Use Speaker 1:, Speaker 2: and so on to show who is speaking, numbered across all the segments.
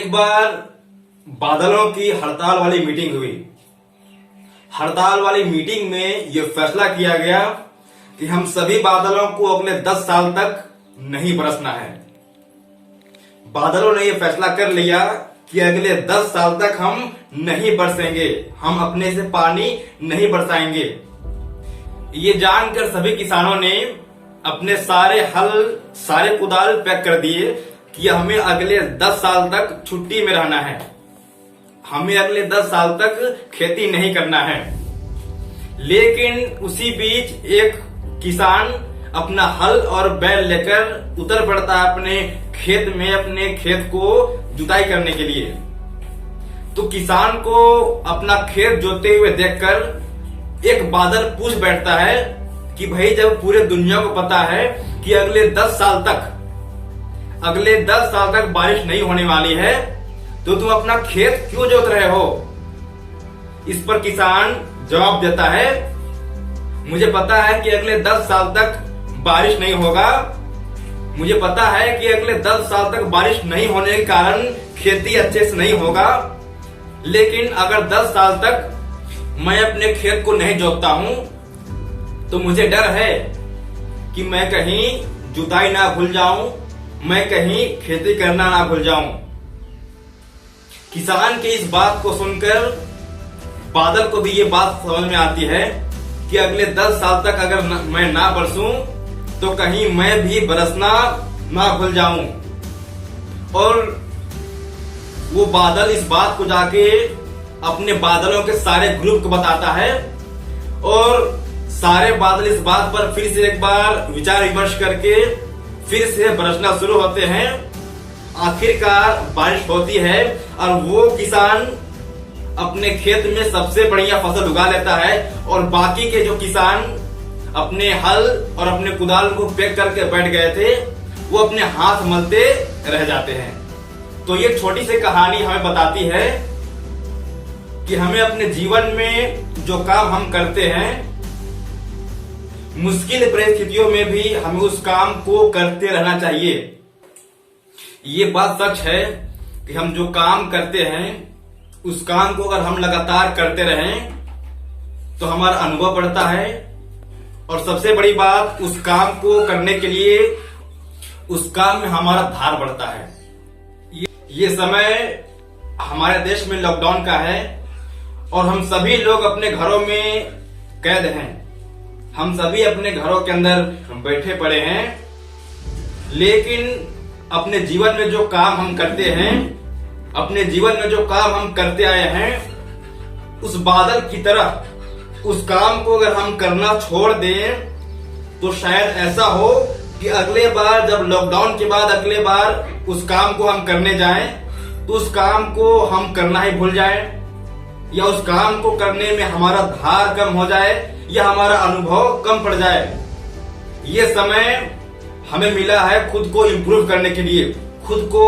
Speaker 1: एक बार बादलों की हड़ताल वाली मीटिंग हुई। हड़ताल वाली मीटिंग में यह फैसला किया गया कि हम सभी बादलों को अगले 10 साल तक नहीं बरसना है। बादलों ने यह फैसला कर लिया कि अगले 10 साल तक हम नहीं बरसेंगे, हम अपने से पानी नहीं बरसाएंगे। ये जानकर सभी किसानों ने अपने सारे हल, सारे कुदाल पैक कर दिए कि हमें अगले 10 साल तक छुट्टी में रहना है, हमें अगले 10 साल तक खेती नहीं करना है। लेकिन उसी बीच एक किसान अपना हल और बैल लेकर उतर पड़ता है अपने खेत में, अपने खेत को जुताई करने के लिए। तो किसान को अपना खेत जोतते हुए देखकर एक बादल पूछ बैठता है कि भाई, जब पूरे दुनिया को पता है कि अगले 10 साल तक बारिश नहीं होने वाली है, तो तुम अपना खेत क्यों जोत रहे हो? इस पर किसान जवाब देता है, मुझे पता है कि अगले 10 साल तक बारिश नहीं होगा, मुझे पता है कि अगले 10 साल तक बारिश नहीं होने के कारण खेती अच्छे से नहीं होगा। लेकिन अगर 10 साल तक मैं अपने खेत को नहीं जोतता हूं तो मुझे डर है कि मैं कहीं जुताई ना भूल जाऊं, मैं कहीं खेती करना ना भूल जाऊं। किसान की इस बात को सुनकर बादल को भी ये बात समझ में आती है कि अगले 10 साल तक अगर मैं ना बरसूं तो कहीं मैं भी बरसना ना भूल जाऊं। और वो बादल इस बात को जाके अपने बादलों के सारे ग्रुप को बताता है और सारे बादल इस बात पर फिर से एक बार विचार विमर्श करके फिर से बरसना शुरू होते हैं। आखिरकार बारिश होती है और वो किसान अपने खेत में सबसे बढ़िया फसल उगा लेता है और बाकी के जो किसान अपने हल और अपने कुदाल को पैक करके बैठ गए थे, वो अपने हाथ मलते रह जाते हैं। तो ये छोटी सी कहानी हमें बताती है कि हमें अपने जीवन में जो काम हम करते हैं, मुश्किल परिस्थितियों में भी हमें उस काम को करते रहना चाहिए। ये बात सच है कि हम जो काम करते हैं उस काम को अगर हम लगातार करते रहें तो हमारा अनुभव बढ़ता है और सबसे बड़ी बात, उस काम को करने के लिए उस काम में हमारा धार बढ़ता है। ये समय हमारे देश में लॉकडाउन का है और हम सभी लोग अपने घरों में कैद हैं, हम सभी अपने घरों के अंदर बैठे पड़े हैं। लेकिन अपने जीवन में जो काम हम करते हैं, अपने जीवन में जो काम हम करते आए हैं, उस बादल की तरह उस काम को अगर हम करना छोड़ दें तो शायद ऐसा हो कि अगले बार जब लॉकडाउन के बाद अगले बार उस काम को हम करने जाएं तो उस काम को हम करना ही भूल जाएं, या उस काम को करने में हमारा धार कम हो जाए या हमारा अनुभव कम पड़ जाए। ये समय हमें मिला है खुद को इम्प्रूव करने के लिए, खुद को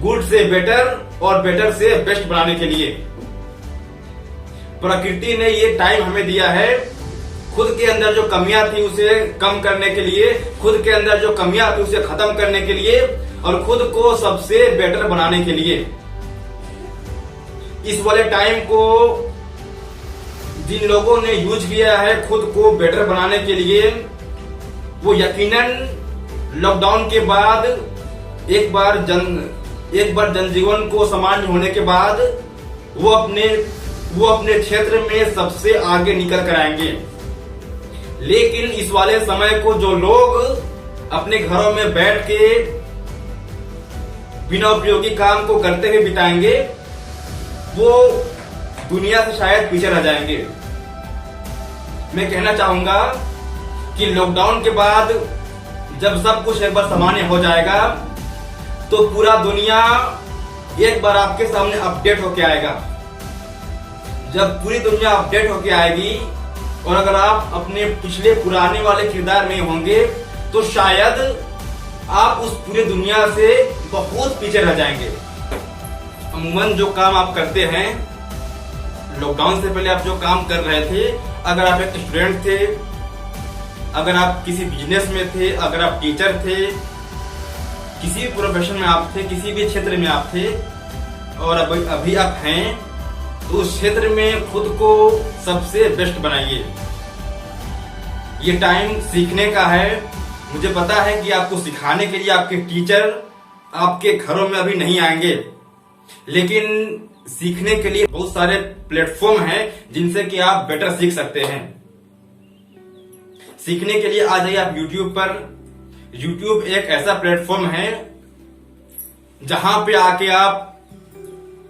Speaker 1: गुड से बेटर और बेटर से बेस्ट बनाने के लिए। प्रकृति ने ये टाइम हमें दिया है खुद के अंदर जो कमियां थी उसे कम करने के लिए, खुद के अंदर जो कमियां थी उसे खत्म करने के लिए और खुद को सबसे बेटर बनाने के लिए। इस वाले टाइम को जिन लोगों ने यूज किया है खुद को बेटर बनाने के लिए, वो यकीनन लॉकडाउन के बाद एक बार जनजीवन को सामान्य होने के बाद वो अपने क्षेत्र में सबसे आगे निकल कर आएंगे। लेकिन इस वाले समय को जो लोग अपने घरों में बैठ के बिना उपयोगी काम को करते हुए बिताएंगे, वो दुनिया से शायद पीछे रह जाएंगे। मैं कहना चाहूंगा कि लॉकडाउन के बाद जब सब कुछ एक बार सामान्य हो जाएगा तो पूरा दुनिया एक बार आपके सामने अपडेट होके आएगा। जब पूरी दुनिया अपडेट होके आएगी और अगर आप अपने पिछले पुराने वाले किरदार में होंगे तो शायद आप उस पूरी दुनिया से बहुत पीछे रह जाएंगे। अमूमन जो काम आप करते हैं, लॉकडाउन से पहले आप जो काम कर रहे थे, अगर आप एक स्टूडेंट थे, अगर आप किसी बिजनेस में थे, अगर आप टीचर थे, किसी भी प्रोफेशन में आप थे, किसी भी क्षेत्र में आप थे, और अभी आप हैं तो उस क्षेत्र में खुद को सबसे बेस्ट बनाइए। ये टाइम सीखने का है। मुझे पता है कि आपको सिखाने के लिए आपके टीचर आपके घरों में अभी नहीं आएंगे, लेकिन सीखने के लिए बहुत सारे प्लेटफॉर्म हैं जिनसे कि आप बेटर सीख सकते हैं। सीखने के लिए आ जाइए आप YouTube पर। YouTube एक ऐसा प्लेटफॉर्म है जहां पे आके आप,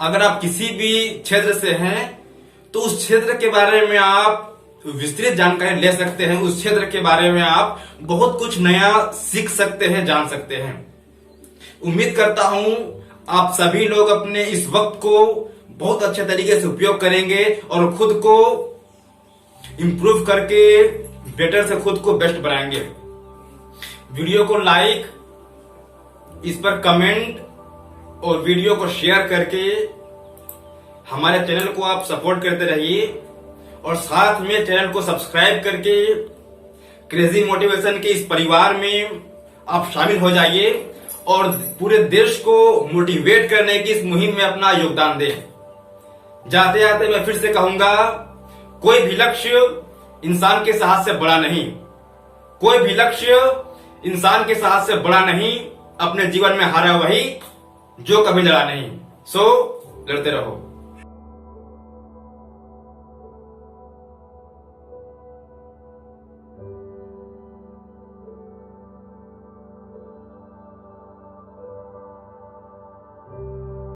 Speaker 1: अगर आप किसी भी क्षेत्र से हैं तो उस क्षेत्र के बारे में आप विस्तृत जानकारी ले सकते हैं। उस क्षेत्र के बारे में आप बहुत कुछ नया सीख सकते हैं, जान सकते हैं। उम्मीद करता हूं आप सभी लोग अपने इस वक्त को बहुत अच्छे तरीके से उपयोग करेंगे और खुद को इंप्रूव करके बेटर से खुद को बेस्ट बनाएंगे। वीडियो को लाइक, इस पर कमेंट और वीडियो को शेयर करके हमारे चैनल को आप सपोर्ट करते रहिए और साथ में चैनल को सब्सक्राइब करके क्रेजी मोटिवेशन के इस परिवार में आप शामिल हो जाइए और पूरे देश को मोटिवेट करने की इस मुहिम में अपना योगदान दें। जाते जाते मैं फिर से कहूंगा, कोई भी लक्ष्य इंसान के साहस से बड़ा नहीं। कोई भी लक्ष्य इंसान के साहस से बड़ा नहीं। अपने जीवन में हारा वही जो कभी लड़ा नहीं। सो लड़ते रहो।